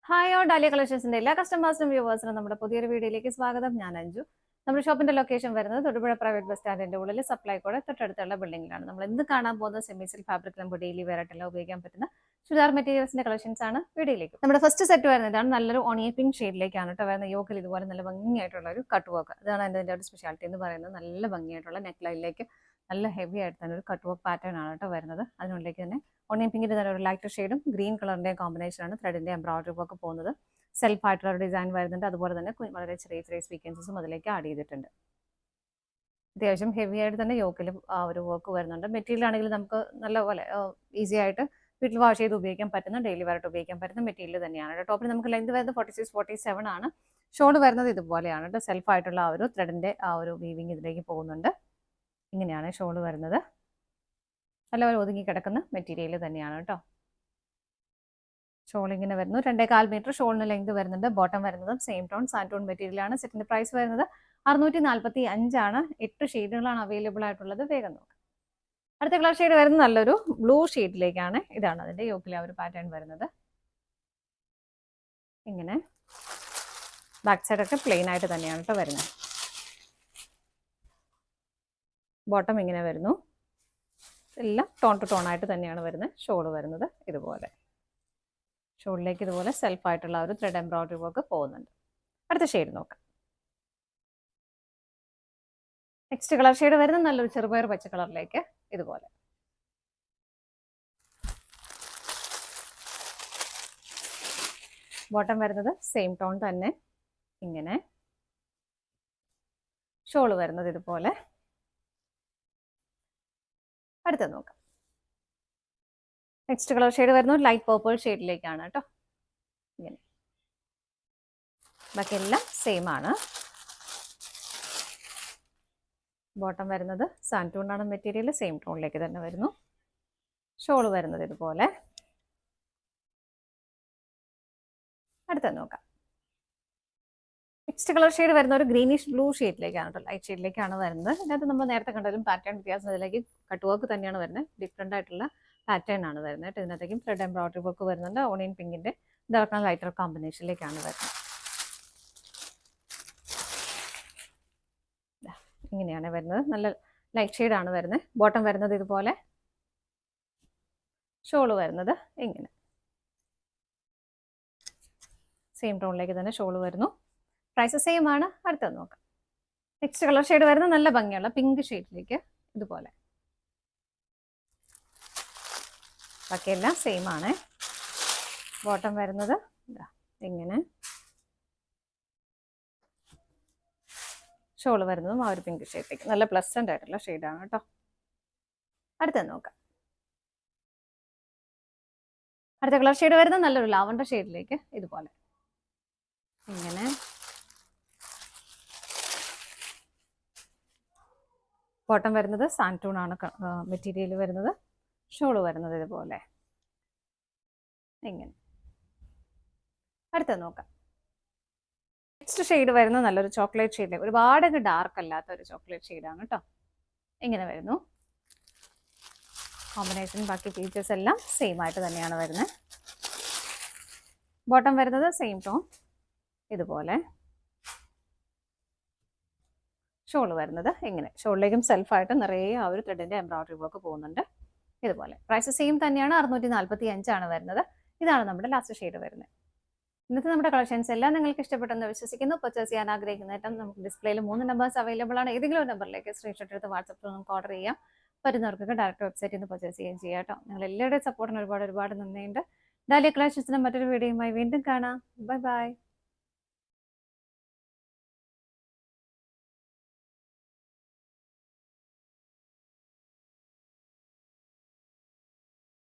Hi all dahlia കളക്ഷൻസിന്റെ എല്ലാ കസ്റ്റമേഴ്സിനും വ്യൂവേഴ്സിനും നമ്മുടെ പുതിയൊരു വീഡിയോയിലേക്ക് സ്വാഗതം. ഞാൻ അഞ്ജു. നമ്മുടെ ഷോപ്പിന്റെ ലൊക്കേഷൻ വരുന്നത് തൊടുപുഴ പ്രൈവറ്റ് ബസ് സ്റ്റാൻഡിന്റെ ഉള്ളിൽ സപ്ലൈകോടെ തൊട്ടടുത്തുള്ള ബിൽഡിംഗിലാണ്. നമ്മൾ ഇന്ന് കാണാൻ പോകുന്ന സെമി സിൽക്ക് ഫാബ്രിക് നമുക്ക് ഡെയിലി വെയർ ആയിട്ടെല്ലാം ഉപയോഗിക്കാൻ പറ്റുന്ന ചുരിദാർ മെറ്റീരിയൽസിന്റെ കളക്ഷൻസ് ആണ് വീഡിയോയിലേക്ക്. നമ്മുടെ ഫസ്റ്റ് സെറ്റ് വരുന്നത് ഇതാണ്. നല്ലൊരു ഓണിയൻ പിങ്ക് ഷെയ്ഡിലേക്കാണ് കേട്ടോ വരുന്നത്. യോക്കിൽ ഇതുപോലെ നല്ല ഭംഗിയായിട്ടുള്ള ഒരു കട്ട് വർക്ക്. ഇതാണ് അതിന്റെ ഒരു സ്പെഷ്യാലിറ്റി എന്ന് പറയുന്നത്. നല്ല ഭംഗിയായിട്ടുള്ള നെക്ക് ലൈനിലേക്ക് നല്ല ഹെവി ആയിട്ട് തന്നെ ഒരു കട്ട് വർക്ക് പാറ്റേൺ ആണ് കേട്ടോ വരുന്നത്. അതിനുള്ളിലേക്ക് തന്നെ ഓണിയൻ പിങ്കിന്റെ തന്നെ ഒരു ലൈറ്റ് ഷെയ്ഡും ഗ്രീൻ കളറിന്റെയും കോമ്പിനേഷനാണ് ത്രെഡിന്റെ എംബ്രോയിഡറി വർക്ക് പോകുന്നത്. സെൽഫ് ആയിട്ടുള്ള ഒരു ഡിസൈൻ വരുന്നുണ്ട്. അതുപോലെ തന്നെ വളരെ ചെറിയ ചെറിയ സ്വീക്വൻസസും അതിലേക്ക് ആഡ് ചെയ്തിട്ടുണ്ട്. അത്യാവശ്യം ഹെവി ആയിട്ട് തന്നെ യോക്കിലും ആ ഒരു വർക്ക് വരുന്നുണ്ട്. മെറ്റീരിയൽ ആണെങ്കിൽ നമുക്ക് നല്ലപോലെ ഈസി ആയിട്ട് വീട്ടിൽ വാഷ് ചെയ്ത് ഉപയോഗിക്കാൻ പറ്റുന്ന, ഡെയിലി വെയർ ആയിട്ട് ഉപയോഗിക്കാൻ പറ്റുന്ന മെറ്റീരിയൽ തന്നെയാണ്. ടോപ്പിൽ നമുക്ക് ലെങ്ത് വരുന്നത് 46-47 ആണ്. ഷോൾ വരുന്നത് ഇതുപോലെയാണ് കേട്ടോ. സെൽഫ് ആയിട്ടുള്ള ആ ഒരു ത്രെഡിന്റെ ആ ഒരു വീവിങ് ഇതിലേക്ക് പോകുന്നുണ്ട്. ഇങ്ങനെയാണ് ഷോൾ വരുന്നത്. നല്ലപോലെ ഒതുങ്ങി കിടക്കുന്ന മെറ്റീരിയൽ തന്നെയാണ് കേട്ടോ. ഷോൾ ഇങ്ങനെ വരുന്നു. 2.25 മീറ്റർ ഷോളിന് ലെങ്ത് വരുന്നുണ്ട്. ബോട്ടം വരുന്നതും സെയിം ടോൺ സാൻറ്റോൺ മെറ്റീരിയലാണ്. സെറ്റിന്റെ പ്രൈസ് വരുന്നത് 645 ആണ്. 8 ഷെയ്ഡുകളാണ് അവൈലബിൾ ആയിട്ടുള്ളത്. വേഗം നോക്കാം. അടുത്ത കളർ ഷെയ്ഡ് വരുന്നത് നല്ലൊരു ബ്ലൂ ഷെയ്ഡിലേക്കാണ്. ഇതാണ് അതിന്റെ യോക്കിലെ ആ ഒരു പാറ്റേൺ വരുന്നത്. ഇങ്ങനെ ബാക്ക് സൈഡ് ഒക്കെ പ്ലെയിൻ ആയിട്ട് തന്നെയാണ് കേട്ടോ വരുന്നത്. ബോട്ടം ഇങ്ങനെ വരുന്നു. എല്ലാം ടോൺ ടു ടോൺ ആയിട്ട് തന്നെയാണ് വരുന്നത്. ഷോള് വരുന്നത് ഇതുപോലെ. ഷോളിലേക്ക് ഇതുപോലെ സെൽഫ് ആയിട്ടുള്ള ഒരു ത്രെഡ് എംബ്രോയിഡറി വർക്ക് പോകുന്നുണ്ട്. അടുത്ത ഷെയ്ഡ് നോക്കാം. നെക്സ്റ്റ് കളർ ഷെയ്ഡ് വരുന്നത് നല്ലൊരു ചെറുപയർ പച്ച കളറിലേക്ക് ഇതുപോലെ. ബോട്ടം വരുന്നത് സെയിം ടോൺ തന്നെ. ഇങ്ങനെ ഷോള് വരുന്നത് ഇതുപോലെ. അടുത്തത് നോക്കാം. നെക്സ്റ്റ് കളർ ഷെയ്ഡ് വരുന്നത് ലൈറ്റ് പർപ്പിൾ ഷെയ്ഡിലേക്കാണ് കേട്ടോ. ഇങ്ങനെ ബാക്കി എല്ലാം സെയിം ആണ്. ബോട്ടം വരുന്നത് സാൻറ്റൂൺ ആണ് മെറ്റീരിയൽ. സെയിം ടോണിലേക്ക് തന്നെ വരുന്നു. ഷോള് വരുന്നത് ഇതുപോലെ. അടുത്തത് നോക്കാം. നെക്സ്റ്റ് കളർ ഷെയ്ഡ് വരുന്ന ഒരു ഗ്രീനിഷ് ബ്ലൂ ഷെയ്ഡിലേക്കാണ് കേട്ടോ. ലൈറ്റ് ഷെയ്ഡിലേക്കാണ് വരുന്നത്. ഇതിനകത്ത് നമ്മൾ നേരത്തെ കണ്ടാലും പാറ്റേൺ വ്യത്യാസം, ഇതിലേക്ക് കട്ട് വർക്ക് തന്നെയാണ് വരുന്നത്. ഡിഫറെൻ്റ് ആയിട്ടുള്ള പാറ്റേൺ ആണ് വരുന്നത്. ഇതിനകത്തേക്കും ത്രെഡ് എംബ്രോയിഡറി വർക്ക് വരുന്നുണ്ട്. ഓണിയൻ പിങ്കിന്റെ ഡാർക്ക് ലൈറ്റർ കോമ്പിനേഷനിലേക്കാണ് വരുന്നത്. ഇങ്ങനെയാണ് വരുന്നത്. നല്ല ലൈറ്റ് ഷെയ്ഡ് ആണ് വരുന്നത്. ബോട്ടം വരുന്നത് ഇതുപോലെ. ഷോള് വരുന്നത് ഇങ്ങനെ സെയിം ടോണിലേക്ക് തന്നെ ഷോള് വരുന്നു. പ്രൈസ് സെയിം ആണ്. അടുത്തത് നോക്കാം. നെക്സ്റ്റ് കളർ ഷെയ്ഡ് വരുന്നത് നല്ല ഭംഗിയുള്ള പിങ്ക് ഷെയ്ഡിലേക്ക് ഇതുപോലെ. ബാക്കിയെല്ലാം സെയിം ആണ്. ബോട്ടം വരുന്നത് ഇങ്ങനെ. ഷോള് വരുന്നതും ആ ഒരു പിങ്ക് ഷെയ്ഡിലേക്ക് നല്ല പ്ലസന്റ് ആയിട്ടുള്ള ഷെയ്ഡാണ് കേട്ടോ. അടുത്തത് നോക്കാം. അടുത്ത കളർ ഷെയ്ഡ് വരുന്നത് നല്ലൊരു ലാവണ്ടർ ഷെയ്ഡിലേക്ക് ഇതുപോലെ. ഇങ്ങനെ ബോട്ടം വരുന്നത് സാൻറ്റൂൺ ആണ് മെറ്റീരിയൽ വരുന്നത്. ഷോള് വരുന്നത് ഇതുപോലെ. ഇങ്ങനെ അടുത്തത് നോക്കാം. നെക്സ്റ്റ് ഷെയ്ഡ് വരുന്നത് നല്ലൊരു ചോക്ലേറ്റ് ഷെയ്ഡിലേക്ക്, ഒരുപാട് ഡാർക്ക് അല്ലാത്ത ഒരു ചോക്ലേറ്റ് ഷെയ്ഡാണ് കേട്ടോ. ഇങ്ങനെ വരുന്നു. കോമ്പിനേഷൻ ബാക്കി ഫീച്ചേഴ്സ് എല്ലാം സെയിം ആയിട്ട് തന്നെയാണ് വരുന്നത്. ബോട്ടം വരുന്നത് സെയിം ടോൺ ഇതുപോലെ. ഷോള് വരുന്നത് ഇങ്ങനെ. ഷോളിലേക്കും സെൽഫായിട്ട് നിറയെ ആ ഒരു ത്രെഡിന്റെ എംബ്രോയിഡറി വർക്ക് പോകുന്നുണ്ട് ഇതുപോലെ. പ്രൈസ് സെയിം തന്നെയാണ്. 645 ആണ് വരുന്നത്. ഇതാണ് നമ്മുടെ ലാസ്റ്റ് ഷെയ്ഡ് വരുന്നത്. ഇന്നത്തെ നമ്മുടെ കളക്ഷൻസ് എല്ലാം നിങ്ങൾക്ക് ഇഷ്ടപ്പെട്ടെന്ന് വിശ്വസിക്കുന്നു. പർച്ചേസ് ചെയ്യാൻ ആഗ്രഹിക്കുന്ന ഐറ്റം നമുക്ക് ഡിസ്പ്ലേയിൽ 3 നമ്പേഴ്സ് അവൈലബിൾ ആണ്. ഏതെങ്കിലും ഒരു നമ്പറിലേക്ക് സ്ക്രീൻഷോട്ട് എടുത്ത് വാട്സപ്പിൽ നമുക്ക് ഓർഡർ ചെയ്യാം. പറ്റുന്നവർക്കൊക്കെ ഡയറക്റ്റ് വെബ്സൈറ്റിൽ നിന്ന് പർച്ചേസ് ചെയ്യുകയും ചെയ്യാം കേട്ടോ. നിങ്ങൾ എല്ലാവരുടെയും സപ്പോർട്ടിന് ഒരുപാട് നന്ദിയുണ്ട്. ഡാലിയ കളക്ഷൻസിന്റെ മറ്റൊരു വീഡിയോയുമായി വീണ്ടും കാണാം. Bye bye.